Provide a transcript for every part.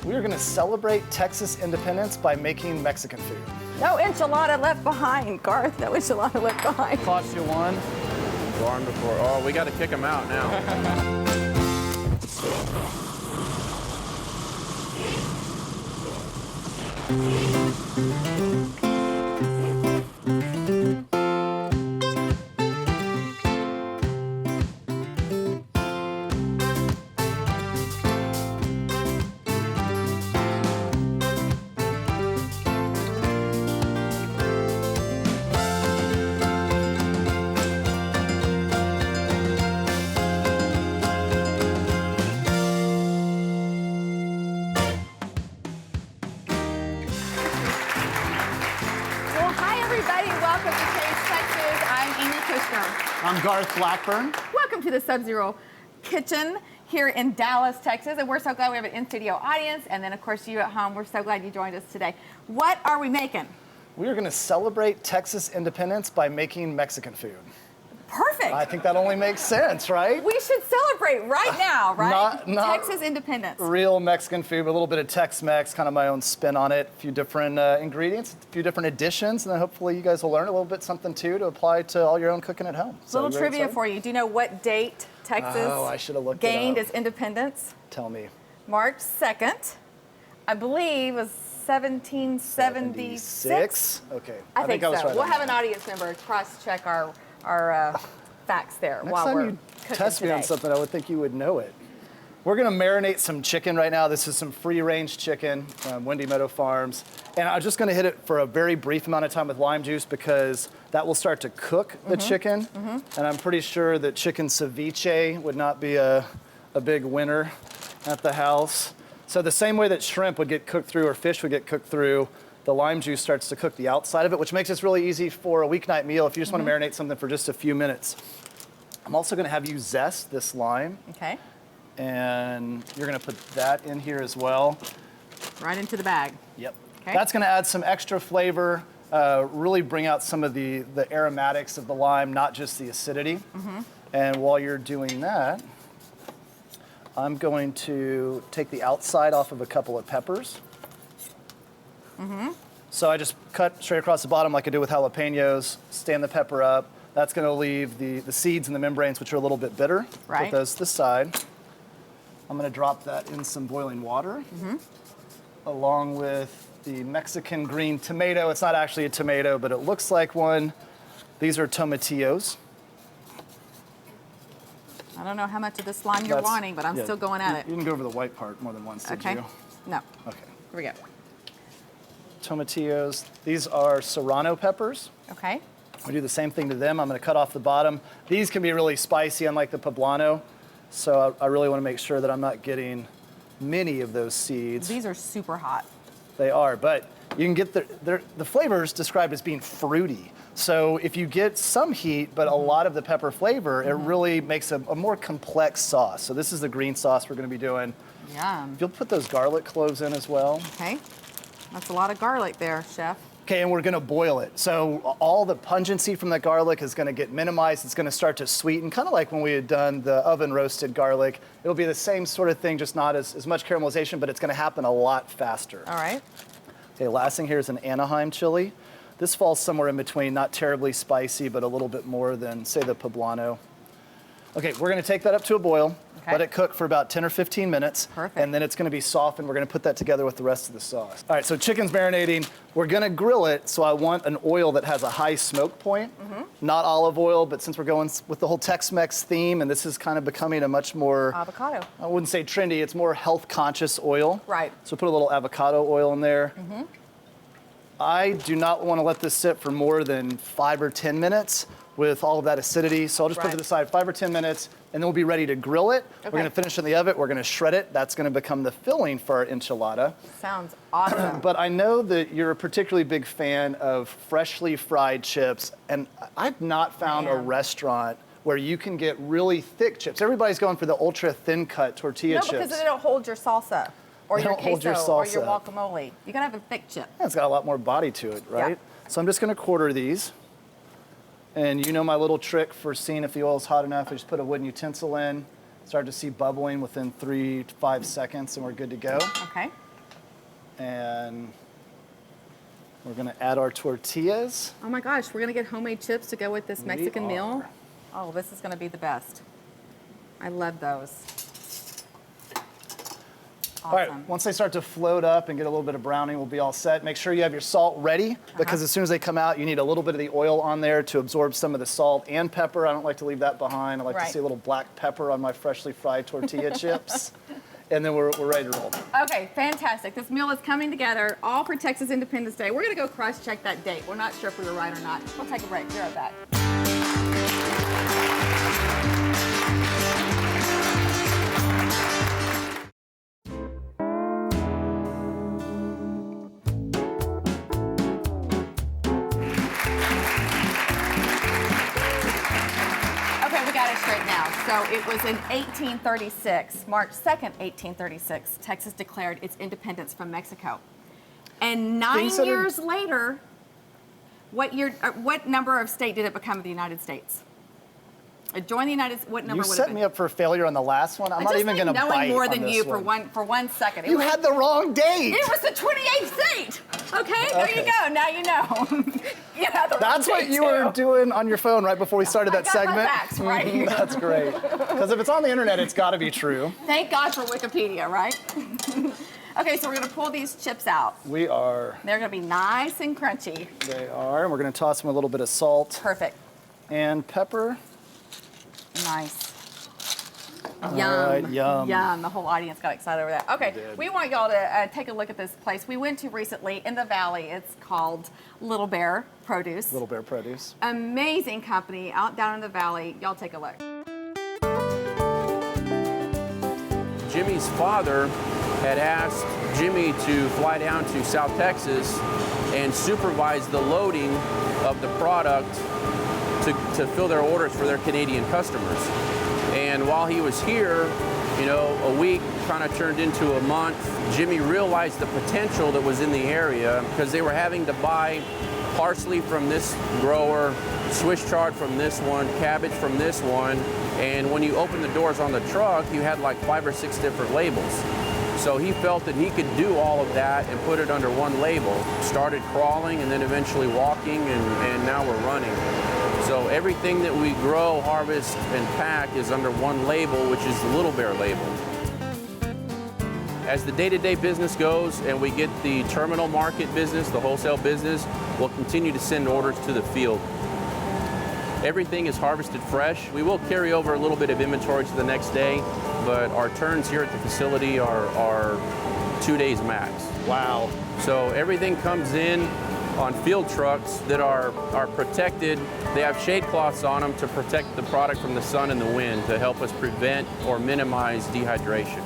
We are going to celebrate Texas independence by making Mexican food. No enchilada left behind, Garth. No enchilada left behind. Cost you one. Barn before. Oh, we got to kick him out now. I'm Garth Blackburn. Welcome to the Sub-Zero Kitchen here in Dallas, Texas. And we're so glad we have an in-studio audience. And then, of course, you at home, we're so glad you joined us today. What are we making? We are going to celebrate Texas independence by making Mexican food. Perfect. I think that only makes sense, right? We should celebrate right now, right? Not Texas independence. Real Mexican food, but a little bit of Tex Mex, kind of my own spin on it. A few different ingredients, a few different additions, and then hopefully you guys will learn a little bit something too to apply to all your own cooking at home. So little trivia for you. Do you know what date Texas I should have looked gained it up. its independence? Tell me. March 2nd, I believe was 1776. Okay. I think I was so. right We'll on have that. an audience member cross-check our facts there Next while time we're you cooking test me on today. something, I would think you would know it. We're gonna marinate some chicken right now. This is some free-range chicken from Windy Meadow Farms. And I'm just gonna hit it for a very brief amount of time with lime juice because that will start to cook the chicken. And I'm pretty sure that chicken ceviche would not be a big winner at the house. So the same way that shrimp would get cooked through or fish would get cooked through, the lime juice starts to cook the outside of it, which makes this really easy for a weeknight meal if you just want to marinate something for just a few minutes. I'm also gonna have you zest this lime. Okay. And you're gonna put that in here as well. Right into the bag. Yep. Okay. That's gonna add some extra flavor, really bring out some of the aromatics of the lime, not just the acidity. And while you're doing that, I'm going to take the outside off of a couple of peppers. So I just cut straight across the bottom like I do with jalapenos, stand the pepper up. That's gonna leave the seeds and the membranes, which are a little bit bitter. Right. Put those to the side. I'm gonna drop that in some boiling water, along with the Mexican green tomato. It's not actually a tomato, but it looks like one. These are tomatillos. I don't know how much of this lime you're wanting, but I'm still going at it. You can go over the white part more than once, did Okay. you? No. Okay. Here we go. Tomatillos. These are serrano peppers. Okay. We do the same thing to them. I'm gonna cut off the bottom. These can be really spicy, unlike the poblano. So I really wanna make sure that I'm not getting many of those seeds. These are super hot. They are, but you can get the flavors described as being fruity. So if you get some heat, but a lot of the pepper flavor, it really makes a more complex sauce. So this is the green sauce we're gonna be doing. Yum. If you'll put those garlic cloves in as well. Okay. That's a lot of garlic there, Chef. Okay, and we're gonna boil it. So all the pungency from that garlic is gonna get minimized. It's gonna start to sweeten, kind of like when we had done the oven roasted garlic. It'll be the same sort of thing, just not as much caramelization, but it's gonna happen a lot faster. All right. Okay, last thing here is an Anaheim chili. This falls somewhere in between, not terribly spicy, but a little bit more than, say, the poblano. Okay, we're gonna take that up to a boil, let it cook for about 10 or 15 minutes. Perfect. And then it's gonna be softened. We're gonna put that together with the rest of the sauce. All right, so chicken's marinating. We're gonna grill it, so I want an oil that has a high smoke point, not olive oil, but since we're going with the whole Tex-Mex theme, and this is kind of becoming a much more, Avocado. I wouldn't say trendy, it's more health-conscious oil. Right. So put a little avocado oil in there. I do not want to let this sit for more than 5 or 10 minutes with all of that acidity. So I'll just put it to the side 5 or 10 minutes, and then we'll be ready to grill it. We're going to finish in the oven. We're going to shred it. That's going to become the filling for our enchilada. Sounds awesome. But I know that you're a particularly big fan of freshly fried chips, and I've not found a restaurant where you can get really thick chips. Everybody's going for the ultra thin cut tortilla chips. No, because they don't hold your salsa or They your don't hold your queso or your salsa. guacamole. You gotta have a thick chip. Yeah, it's got a lot more body to it, right? So I'm just gonna quarter these. And you know my little trick for seeing if the oil's hot enough, I just put a wooden utensil in, start to see bubbling within 3 to 5 seconds, and we're good to go. Okay. And we're gonna add our tortillas. Oh my gosh, we're gonna get homemade chips to go with this Mexican We meal. are. Oh, this is gonna be the best. I love those. All right, Awesome. once they start to float up and get a little bit of browning, we'll be all set. Make sure you have your salt ready because as soon as they come out, you need a little bit of the oil on there to absorb some of the salt and pepper. I don't like to leave that behind. I like to Right. see a little black pepper on my freshly fried tortilla chips. And then we're ready to roll. Okay, fantastic. This meal is coming together, all for Texas Independence Day. We're gonna go cross-check that date. We're not sure if we were right or not. We'll take a break. Be right back. Okay, we got it straight now. So it was in 1836, March 2nd, 1836, Texas declared its independence from Mexico. And 9 Things that are- years later, what number of state did it become the United States? It joined the United States. What number You would it set have me been? up for failure on the last one. I'm not even gonna knowing bite more on than this you one. for 1 second. You had the wrong date. It was the 28th state. Okay, there you Okay. go. Now you know. You had the wrong That's what date, you were too. doing on your phone right before we started I that got my segment. facts right. That's great. Because if it's on the internet, it's got to be true. Thank God for Wikipedia, right? Okay, so we're gonna pull these chips out. We are. They're gonna be nice and crunchy. They are. And we're going to toss them a little bit of salt Perfect. and pepper. Nice. All Yum. right, yum. Yum. The whole audience got excited over that. Okay, did. we want y'all to take a look at this place we went to recently in the valley. It's called Little Bear Produce. Little Bear Produce. Amazing company out down in the valley. Y'all take a look. Jimmy's father had asked Jimmy to fly down to South Texas and supervise the loading of the product to fill their orders for their Canadian customers. And while he was here, you know, a week kind of turned into a month. Jimmy realized the potential that was in the area because they were having to buy parsley from this grower, Swiss chard from this one, cabbage from this one. And when you open the doors on the truck, you had like 5 or 6 different labels. So he felt that he could do all of that and put it under one label. Started crawling and then eventually walking, and now we're running. So everything that we grow, harvest, and pack is under one label, which is the Little Bear label. As the day-to-day business goes and we get the terminal market business, the wholesale business, we'll continue to send orders to the field. Everything is harvested fresh. We will carry over a little bit of inventory to the next day, but our turns here at the facility are 2 days max. Wow. So everything comes in on field trucks that are protected. They have shade cloths on them to protect the product from the sun and the wind to help us prevent or minimize dehydration.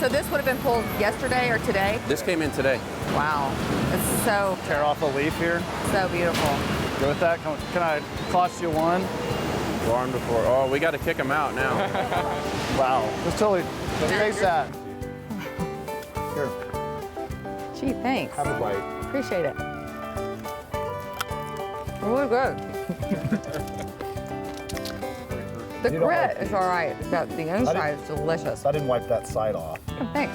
So this would have been pulled yesterday or today? This came in today. Wow. It's so, Tear off a leaf here. so beautiful. Go with that. Can I cost you one? Barn before. Oh, we got to kick them out now. Wow. Just totally taste that. Here, Gee, thanks. have a bite. Appreciate it. Really good. The You don't grit like is all right, but the inside is delicious. I didn't wipe that side off. Thanks.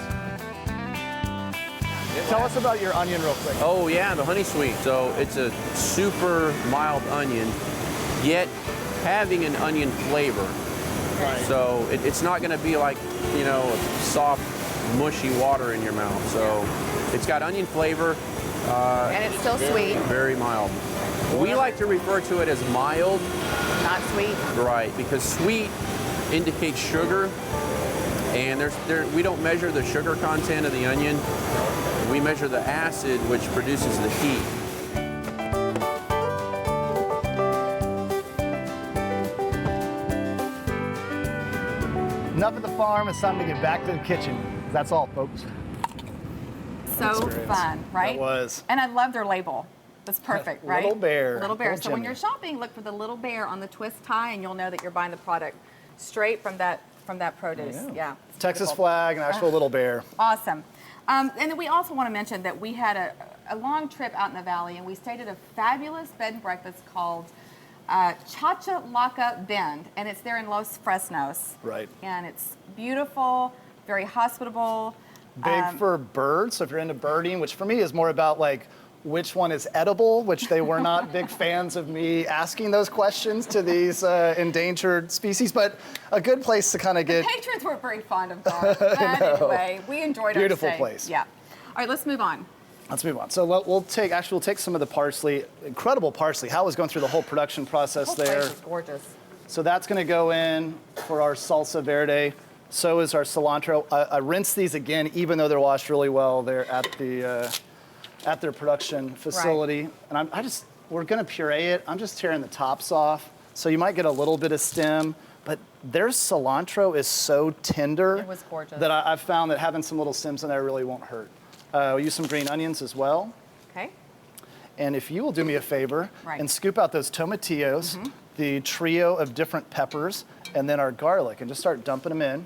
Tell us about your onion real quick. Oh yeah, the honey sweet. So it's a super mild onion, yet having an onion flavor. Right. So it's not going to be like, you know, soft, mushy water in your mouth. So it's got onion flavor, And it's still sweet, very mild. We like to refer to it as mild, not sweet. right? Because sweet indicates sugar, and we don't measure the sugar content of the onion. We measure the acid, which produces the heat. Enough at the farm. It's time to get back to the kitchen. That's all, folks. So Experience. fun, right? That was. And I love their label. That's perfect, right? Little Bear. Little Bear. Little So when Jimmy. you're shopping, look for the Little Bear on the twist tie, and you'll know that you're buying the product straight from that produce. Yeah. It's Texas beautiful. flag and actual little bear. Awesome. And then we also want to mention that we had a long trip out in the valley, and we stayed at a fabulous bed and breakfast called Chachalaca Bend, and it's there in Los Fresnos. Right. And it's beautiful, very hospitable. Big for birds, so if you're into birding, which for me is more about like which one is edible, which they were not big fans of me asking those questions to these endangered species, but a good place to kind of get... Patrons weren't very fond of Garth, but anyway, we enjoyed our Beautiful stay. place. Yeah. All right, let's move on. Let's move on. So we'll take some of the parsley, incredible parsley. Hal was going through the whole production process The whole there. place is gorgeous. So that's gonna go in for our salsa verde. So is our cilantro. I rinse these again, even though they're washed really well there at their production facility. Right. And we're gonna puree it. I'm just tearing the tops off. So you might get a little bit of stem, but their cilantro is so tender. It was gorgeous. That I've found that having some little stems in there really won't hurt. We'll use some green onions as well. Okay. And if you will do me a favor Right. and scoop out those tomatillos, the trio of different peppers, and then our garlic, and just start dumping them in.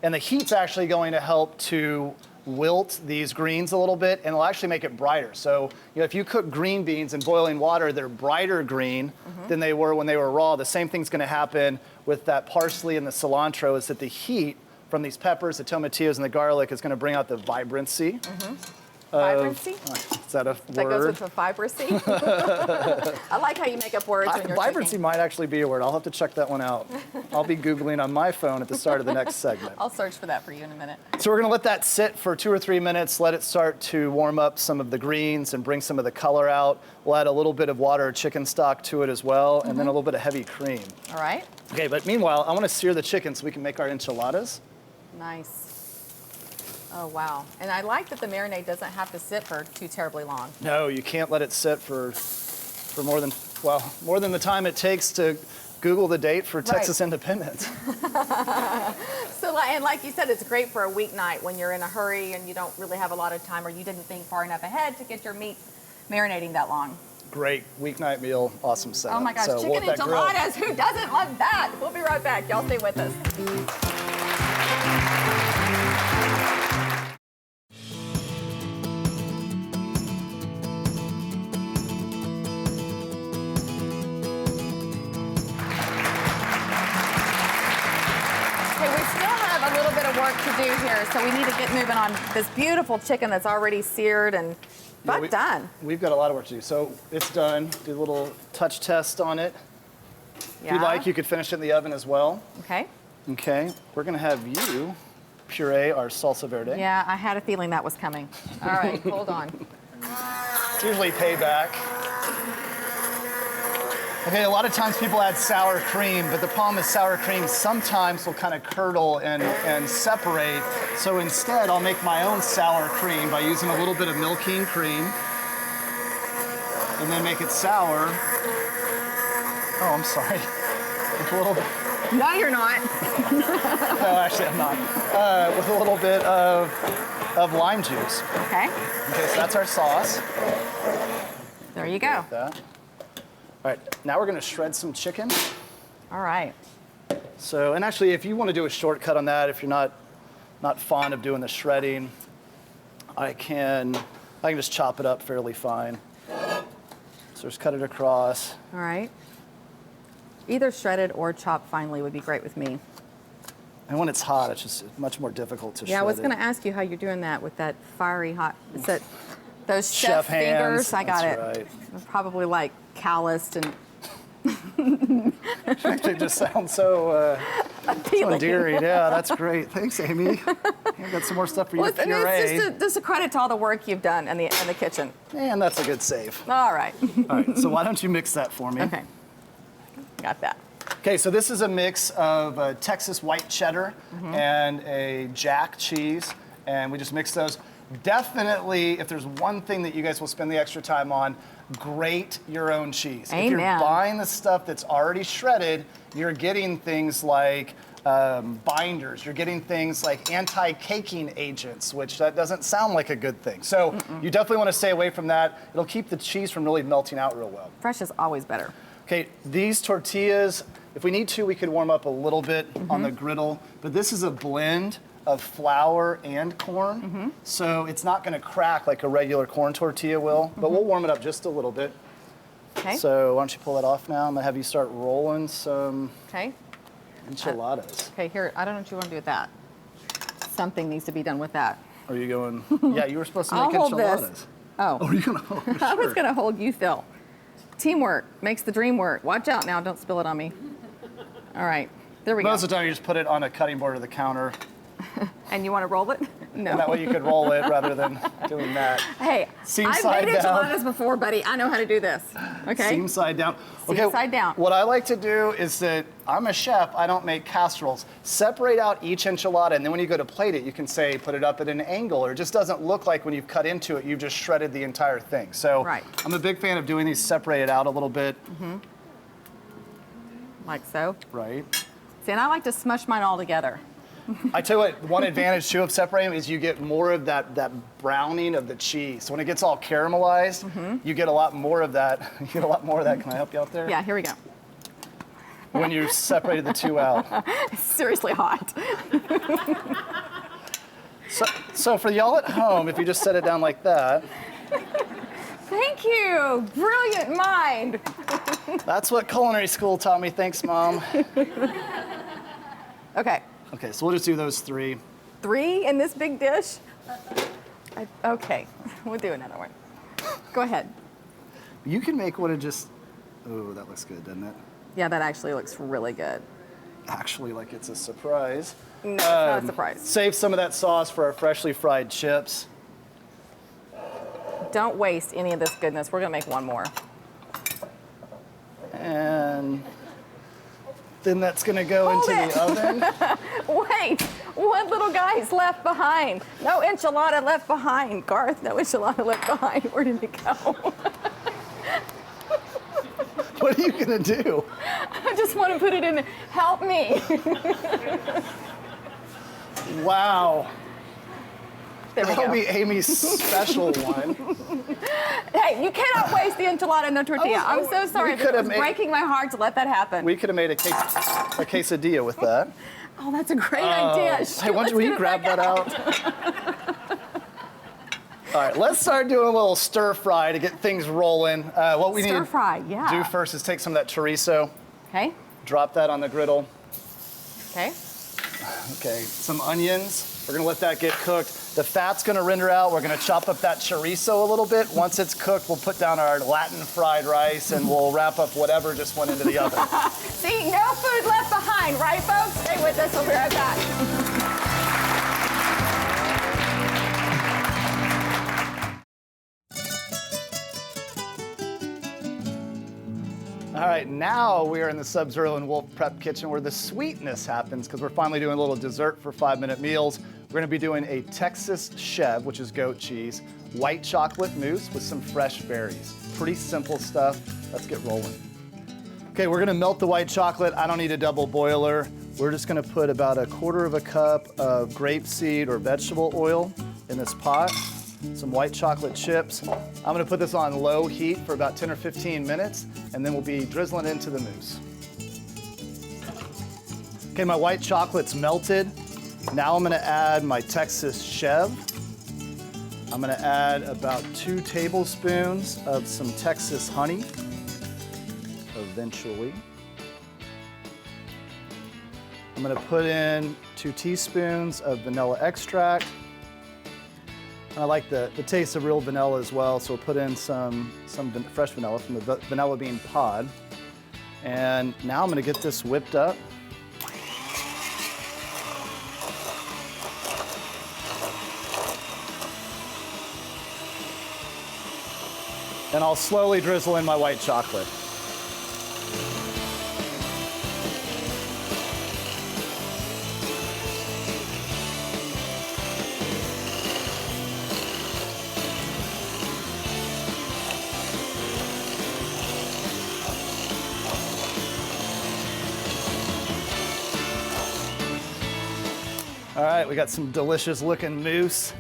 And the heat's actually going to help to wilt these greens a little bit, and it'll actually make it brighter. So, if you cook green beans in boiling water, they're brighter green than they were when they were raw. The same thing's gonna happen with that parsley and the cilantro, is that the heat from these peppers, the tomatillos, and the garlic is gonna bring out the vibrancy. Vibrancy? Is that a word? That goes with the vibrancy. I like how you make up words when you're Vibrancy cooking. might actually be a word. I'll have to check that one out. I'll be Googling on my phone at the start of the next segment. I'll search for that for you in a minute. So we're gonna let that sit for 2 or 3 minutes, let it start to warm up some of the greens and bring some of the color out. We'll add a little bit of water or chicken stock to it as well, and then a little bit of heavy cream. All right. Okay, but meanwhile, I wanna sear the chicken so we can make our enchiladas. Nice. Oh, wow. And I like that the marinade doesn't have to sit for too terribly long. No, you can't let it sit for more than the time it takes to Google the date for Texas independence. So, and like you said, it's great for a weeknight when you're in a hurry and you don't really have a lot of time, or you didn't think far enough ahead to get your meat marinating that long. Great weeknight meal, awesome setup. Oh my gosh, So we'll chicken let that grill. enchiladas, who doesn't love that? We'll be right back. Y'all stay with us. Work to do here, so we need to get moving on this beautiful chicken that's already seared and done. We've got a lot of work to do. So it's done. Do a little touch test on it. If you'd like, you could finish it in the oven as well. Okay. Okay. We're gonna have you puree our salsa verde. Yeah, I had a feeling that was coming. All right, hold on. It's usually payback. Okay, a lot of times people add sour cream, but the problem is sour cream sometimes will kind of curdle and separate. So instead, I'll make my own sour cream by using a little bit of milking cream and then make it sour. Oh, I'm sorry. With a little bit. No, you're not. No, actually, I'm not. With a little bit of lime juice. Okay. Okay, so that's our sauce. There you go. That. All right, now we're gonna shred some chicken. All right. So, and actually, if you want to do a shortcut on that, if you're not fond of doing the shredding, I can just chop it up fairly fine. So just cut it across. All right. Either shredded or chopped finely would be great with me. And when it's hot, it's just much more difficult to shred. Yeah, I was it. going to ask you how you're doing that with that fiery hot. Is that those Chef fingers? hands, I got that's it. right. They're probably like calloused and It just sounds so appealing. endearing. Yeah, that's great. Thanks, Amy. I've got some more stuff for you Well, to I mean, puree. it's just a credit to all the work you've done in the kitchen. And that's a good save. All right. All right, so why don't you mix that for me? Okay. Got that. Okay, so this is a mix of Texas white cheddar and a jack cheese, and we just mix those. Definitely, if there's one thing that you guys will spend the extra time on, grate your own cheese. If you're Amen. buying the stuff that's already shredded, you're getting things like binders, you're getting things like anti-caking agents, which that doesn't sound like a good thing. So you definitely want to stay away from that. It'll keep the cheese from really melting out real well. Fresh is always better. Okay, these tortillas, if we need to, we could warm up a little bit on the griddle, but this is a blend of flour and corn, so it's not gonna crack like a regular corn tortilla will, but we'll warm it up just a little bit. Okay. So why don't you pull that off now? I'm gonna have you start rolling some Okay. enchiladas. Okay, here, I don't know what you want to do with that. Something needs to be done with that. Are you going? Yeah, you were supposed to I'll make hold enchiladas. this. Oh. Oh, are you gonna hold? I was Sure. gonna hold you, Phil. Teamwork makes the dream work. Watch out now, don't spill it on me. All right, there we go. Most of the time, you just put it on a cutting board or the counter, And you want to roll it? No. and that way you could roll it rather than doing that. Hey, Seam I've side made down. enchiladas before, buddy. I know how to do this. Okay. Seam side down. Seam side down. What I like to do is that I'm a chef. I don't make casseroles. Separate out each enchilada, and then when you go to plate it, you can say put it up at an angle, or it just doesn't look like when you've cut into it, you've just shredded the entire thing. So Right. I'm a big fan of doing these separated out a little bit. Like so. Right. See, and I like to smush mine all together. I tell you what, one advantage too of separating is you get more of that browning of the cheese. So when it gets all caramelized, you get a lot more of that. You get a lot more of that. Can I help you out there? Yeah, here we go. When you separated the two out. It's seriously hot. So for y'all at home, if you just set it down like that, Thank you. Brilliant mind. that's what culinary school taught me. Thanks, Mom. Okay. Okay, so we'll just do those 3. 3 in this big dish? Okay, we'll do another one. Go ahead. You can make one of just, oh, that looks good, doesn't it? Yeah, that actually looks really good. Actually, like it's a surprise. No, it's not a surprise. Save some of that sauce for our freshly fried chips. Don't waste any of this goodness. We're gonna make one more. And then that's gonna go Hold into it. the oven. Wait, one little guy's left behind. No enchilada left behind. Garth, no enchilada left behind. Where did it go? What are you gonna do? I just want to put it in. Help me. Wow. There we That'll go. be Amy's special one. Hey, you cannot waste the enchilada and no tortilla. I'm so sorry. could have It's made- breaking my heart to let that happen. We could have made a quesadilla with that. Oh, that's a great idea. Hey, Shoot, will let's you get it grab back that out? All right, let's start doing a little stir fry to get things rolling. What we need Stir to fry, yeah. do first is take some of that chorizo, Okay, drop that on the griddle. okay. Okay, some onions. We're gonna let that get cooked. The fat's gonna render out. We're gonna chop up that chorizo a little bit. Once it's cooked, we'll put down our Latin fried rice and we'll wrap up whatever just went into the oven. See, no food left behind, right, folks? Stay with us. We'll be right back. All right, now we are in the Sub-Zero and Wolf Prep Kitchen where the sweetness happens because we're finally doing a little dessert for 5-minute meals. We're gonna be doing a Texas Chev, which is goat cheese, white chocolate mousse with some fresh berries. Pretty simple stuff. Let's get rolling. Okay, we're gonna melt the white chocolate. I don't need a double boiler. We're just gonna put about 1/4 cup of grapeseed or vegetable oil in this pot. Some white chocolate chips. I'm gonna put this on low heat for about 10 or 15 minutes, and then we'll be drizzling into the mousse. Okay, my white chocolate's melted. Now I'm gonna add my Texas Chev. I'm gonna add about 2 tablespoons of some Texas honey, eventually. I'm gonna put in 2 teaspoons of vanilla extract. I like the taste of real vanilla as well, so we'll put in some fresh vanilla from the vanilla bean pod. And now I'm gonna get this whipped up. And I'll slowly drizzle in my white chocolate. All right, we got some delicious looking mousse.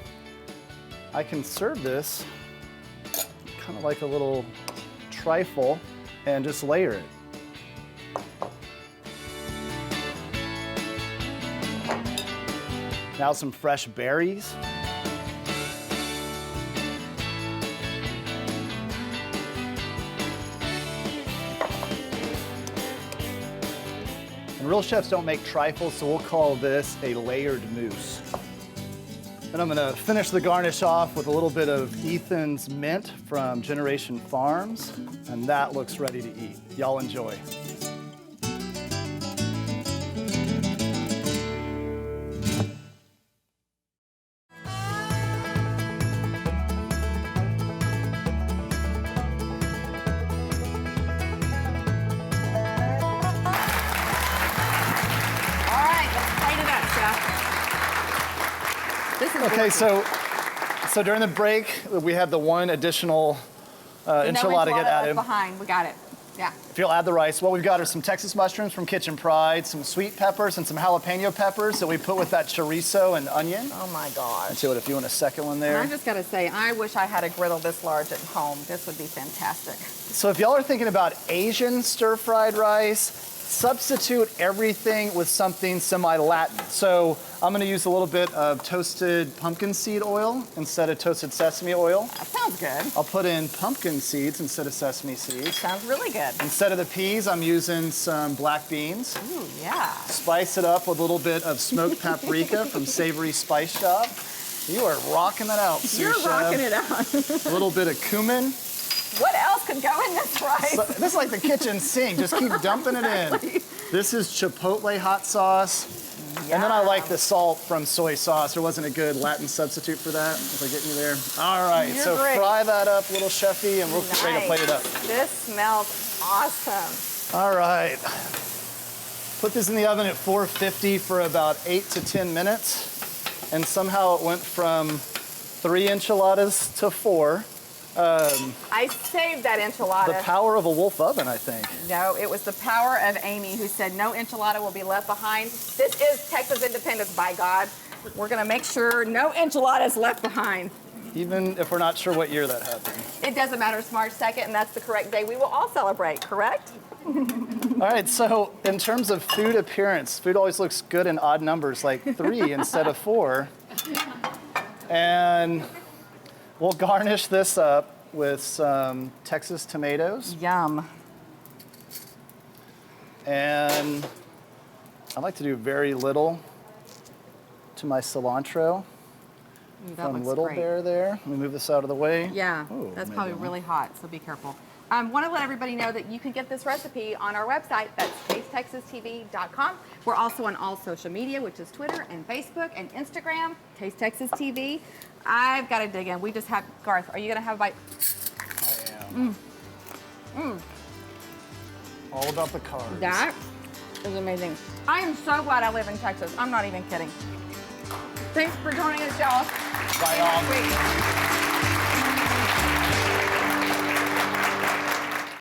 I can serve this kind of like a little trifle and just layer it. Now some fresh berries. And real chefs don't make trifles, so we'll call this a layered mousse. And I'm gonna finish the garnish off with a little bit of Ethan's mint from Generation Farms, and that looks ready to eat. Y'all enjoy. All right, let's plate it up, Chef. This is Okay, delicious. so during the break, we had the one additional enchilada get left added. behind. We got it. Yeah. If you'll add the rice, what we've got are some Texas mushrooms from Kitchen Pride, some sweet peppers, and some jalapeno peppers that we put with that chorizo and onion. Oh my gosh. Tell it if you want a second one And there. I just got to say, I wish I had a griddle this large at home. This would be fantastic. So if y'all are thinking about Asian stir-fried rice, substitute everything with something semi-Latin. So I'm gonna use a little bit of toasted pumpkin seed oil instead of toasted sesame oil. That sounds good. I'll put in pumpkin seeds instead of sesame seeds. Sounds really good. Instead of the peas, I'm using some black beans. Ooh, yeah. Spice it up with a little bit of smoked paprika from Savory Spice Shop. You are rocking that out, sous You're chef. rocking it out. A little bit of cumin. What else could go in this rice? So, this is like the kitchen sink. Just keep dumping it in. This is chipotle hot sauce. And then I like the salt from soy sauce. There wasn't a good Latin substitute for that. If I get you there. All right, You're so great. fry that up, little chefy, and we're ready to plate it up. This smells awesome. All right. Put this in the oven at 450 for about 8 to 10 minutes. And somehow it went from 3 enchiladas to 4. I saved that enchilada. The power of a Wolf oven, I think. No, it was the power of Amy who said no enchilada will be left behind. This is Texas Independence, by God. We're gonna make sure no enchilada is left behind. Even if we're not sure what year that happened. It doesn't matter, it's March 2nd, and that's the correct day we will all celebrate, correct? All right, so in terms of food appearance, food always looks good in odd numbers, like 3 instead of 4. And we'll garnish this up with some Texas tomatoes. Yum. And I like to do very little to my cilantro. Ooh, that From looks Little great. Bear there. Let me move this out of the way. Yeah, Ooh, that's maybe probably one. really hot, so be careful. I want to let everybody know that you can get this recipe on our website. That's tastetexastv.com. We're also on all social media, which is Twitter and Facebook and Instagram, Taste Texas TV. I've got to dig in. We just have, Garth, are you going to have a bite? I am. All about the carbs. That is amazing. I am so glad I live in Texas. I'm not even kidding. Thanks for joining us, y'all. Bye, y'all. Next week.